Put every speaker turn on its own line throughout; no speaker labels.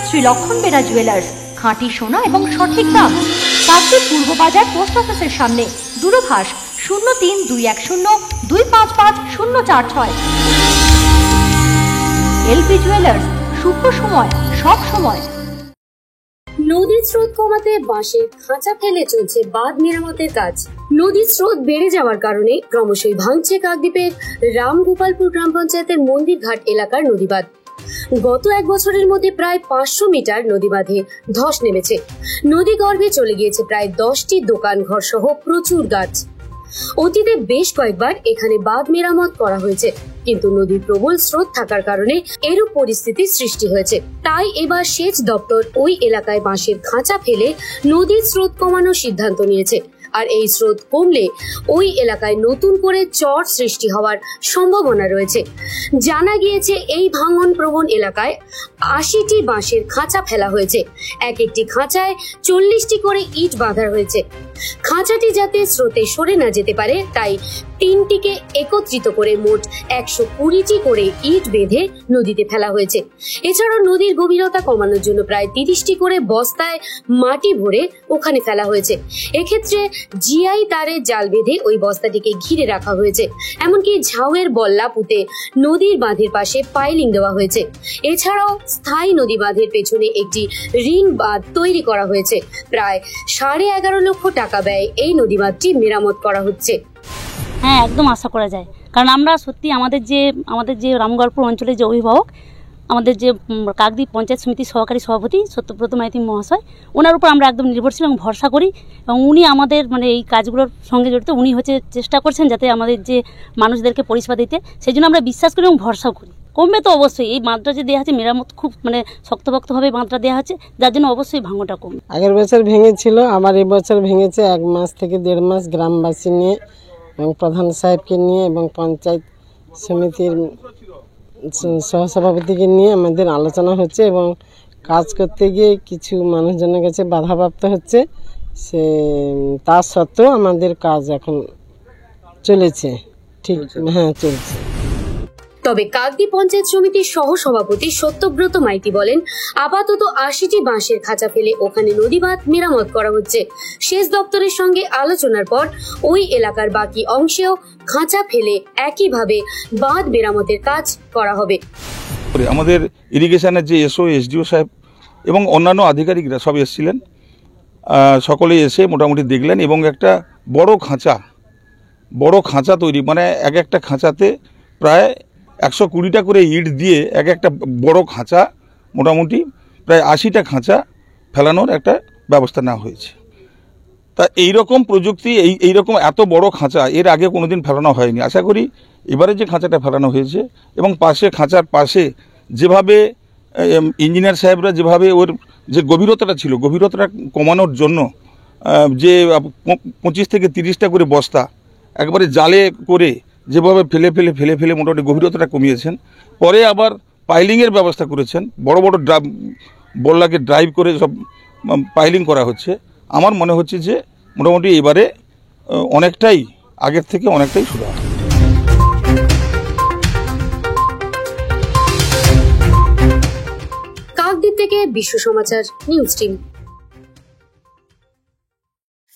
শ্রী লক্ষণ বেরা জুয়েলার্স, খাঁটি সোনা এবং সঠিক দাম। কাকদ্বীপ পূর্ব বাজার পোস্ট অফিসের সামনে। দূরভাষ 03-210-255-046। এলপি জুয়েলার্স, শুভ সময় সব সময়।
নদীর স্রোত কমাতে বাঁশের খাঁচা ফেলে চলছে বাঁধ মেরামতের কাজ। নদীর স্রোত বেড়ে যাওয়ার কারণে ক্রমশই ভাঙছে কাকদ্বীপের রামগোপালপুর গ্রাম পঞ্চায়েতের মন্দিরঘাট এলাকার নদীবাঁধ। গত এক বছরের মধ্যে প্রায় 500 মিটার নদীবাঁধে ধস নেমেছে। নদী গর্ভে চলে গিয়েছে প্রায় 10টি দোকান ঘর সহ প্রচুর গাছ। অতীতে বেশ কয়েকবার এখানে বাঁধ মেরামত করা হয়েছে, কিন্তু নদীর প্রবল স্রোত থাকার কারণে এরূপ পরিস্থিতির সৃষ্টি হয়েছে। তাই এবার সেচ দপ্তর ওই এলাকায় বাঁশের খাঁচা ফেলে নদীর স্রোত কমানোর সিদ্ধান্ত নিয়েছে। আর এই স্রোত কমলে ওই এলাকায় নতুন করে চর সৃষ্টি হওয়ার সম্ভাবনা রয়েছে। জানা গিয়েছে এই ভাঙন প্রবণ এলাকায় 80টি বাঁশের খাঁচা ফেলা হয়েছে। এক একটি খাঁচায় 40টি করে ইট বাঁধা হয়েছে। খাঁচাটি যাতে স্রোতে সরে না যেতে পারে তাই 3টিকে একত্রিত করে মোট 120টি করে ইট বেঁধে নদীতে ফেলা হয়েছে। এছাড়াও নদীর গভীরতা কমানোর জন্য প্রায় 30টি করে বস্তায় মাটি ভরে ওখানে ফেলা হয়েছে। এক্ষেত্রে জিআই তারে জাল বেঁধে ওই বস্তাটিকে ঘিরে রাখা হয়েছে। এমনকি ঝাউয়ের বল্লা পুঁতে নদীর বাঁধের পাশে পাইলিং দেওয়া হয়েছে। এছাড়াও স্থায়ী নদী বাঁধের পেছনে একটি রিং বাঁধ তৈরি করা হয়েছে। প্রায় 11.5 লক্ষ টাকা ব্যয়ে এই নদী বাঁধটি মেরামত করা হচ্ছে।
হ্যাঁ, একদম আশা করা যায়, কারণ আমরা সত্যি আমাদের যে রামগোপালপুর অঞ্চলের যে অভিভাবক, আমাদের যে কাকদ্বীপ পঞ্চায়েত সমিতির সহকারী সভাপতি সত্যব্রত মাইতি মহাশয়, ওনার উপর আমরা একদম নির্ভরশীল এবং ভরসা করি। এবং উনি আমাদের এই কাজগুলোর সঙ্গে জড়িত। উনি চেষ্টা করছেন যাতে আমাদের যে মানুষদেরকে পরিষেবা দিতে, সেই জন্য আমরা বিশ্বাস করি এবং ভরসাও করি। কমবে তো অবশ্যই, এই বাঁধটা যে দেওয়া হচ্ছে মেরামত খুব শক্তপোক্তভাবে বাঁধটা দেওয়া হচ্ছে, যার জন্য অবশ্যই ভাঙনটা কমবে।
আগের বছর ভেঙেছিল, আবার এই বছর ভেঙেছে। 1 মাস থেকে 1.5 মাস গ্রামবাসী নিয়ে এবং প্রধান সাহেবকে নিয়ে এবং পঞ্চায়েত সমিতির সহসভাপতিকে নিয়ে আমাদের আলোচনা হচ্ছে এবং কাজ করতে গিয়ে কিছু মানুষজনের কাছে বাধাপ্রাপ্ত হচ্ছে। তা সত্ত্বেও আমাদের কাজ এখন চলেছে, ঠিক হ্যাঁ চলছে।
তবে কাকদ্বীপ পঞ্চায়েত সমিতির সহসভাপতি সত্যব্রত মাইতি বলেন, আপাতত 80টি বাঁশের খাঁচা ফেলে ওখানে নদী বাঁধ মেরামত করা হচ্ছে। সেচ দপ্তরের সঙ্গে আলোচনার পর ওই এলাকার বাকি অংশেও খাঁচা ফেলে একইভাবে বাঁধ মেরামতের কাজ করা হবে।
আমাদের ইরিগেশনের যে এসও এসডিও সাহেব এবং অন্যান্য আধিকারিকরা সব এসেছিলেন, সকলে এসে মোটামুটি দেখলেন এবং একটা বড় খাঁচা তৈরি, এক একটা খাঁচাতে প্রায় 120টা করে ইট দিয়ে একটা বড় খাঁচা, মোটামুটি প্রায় 80টা খাঁচা ফেলানোর একটা ব্যবস্থা নেওয়া হয়েছে। তা এইরকম প্রযুক্তি, এইরকম এত বড় খাঁচা এর আগে কোনোদিন ফেলানো হয়নি। আশা করি এবারে যে খাঁচাটা ফেলানো হয়েছে এবং খাঁচার পাশে যেভাবে ইঞ্জিনিয়ার সাহেবরা যেভাবে ওর যে গভীরতাটা ছিল, গভীরতাটা কমানোর জন্য যে 25 থেকে 30টা করে বস্তা একবারে জালে করে যেভাবে ফেলে মোটামুটি গভীরতাটা কমিয়েছেন। পরে আবার পাইলিংয়ের ব্যবস্থা করেছেন, বড় বল্লাকে ড্রাইভ করে সব পাইলিং করা হচ্ছে। আমার মনে হচ্ছে যে মোটামুটি এবারে অনেকটাই আগের থেকে অনেকটাই সুবিধা।
কাকদ্বীপ থেকে Biswa Samachar news team.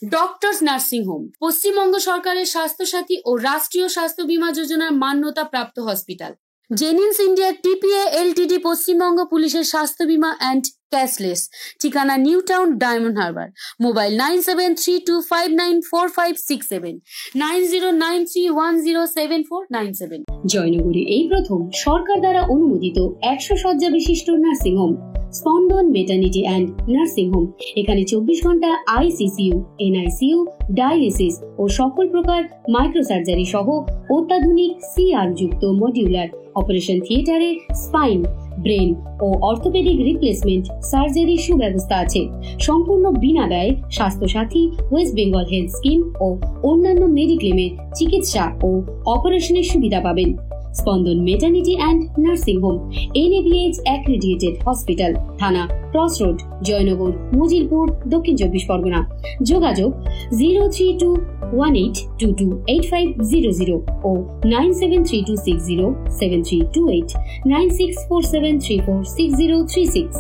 Doctors nursing home Paschimbanga সরকারের স্বাস্থ্যসাথী ও রাষ্ট্রীয় স্বাস্থ্য বীমা যোজনার মান্যতা প্রাপ্ত hospital. Genins India TPA LTD Paschimbanga পুলিশের স্বাস্থ্য বীমা অ্যান্ড ক্যাশলেস। ঠিকানা New Town, Diamond Harbour. Mobile 9732594567, 9093107497। জয়নগরে এই প্রথম সরকার দ্বারা অনুমোদিত 100 শয্যা বিশিষ্ট nursing home Spandan maternity and nursing home. এখানে 24 ঘন্টা আইসিসিইউ, এনআইসিইউ, ডায়ালিসিস ও সকল প্রকার মাইক্রোসার্জারি সহ অত্যাধুনিক সিআর যুক্ত মডিউলার অপারেশন থিয়েটারে স্পাইন, ব্রেন ও অর্থোপেডিক রিপ্লেসমেন্ট সার্জারি সুব্যবস্থা আছে। সম্পূর্ণ বিনা ব্যয় স্বাস্থ্য সাথী, ওয়েস্ট বেঙ্গল হেলথ স্কিম ও অন্যান্য মেডিক্লেমের চিকিৎসা ও অপারেশনের সুবিধা পাবেন। স্পন্দন maternity and nursing home, NABH accredited hospital, থানা ক্রস রোড, জয়নগর, মজিলপুর, দক্ষিণ 24 পরগনা। যোগাযোগ 0321822850 ও 9732607328, 9647346036।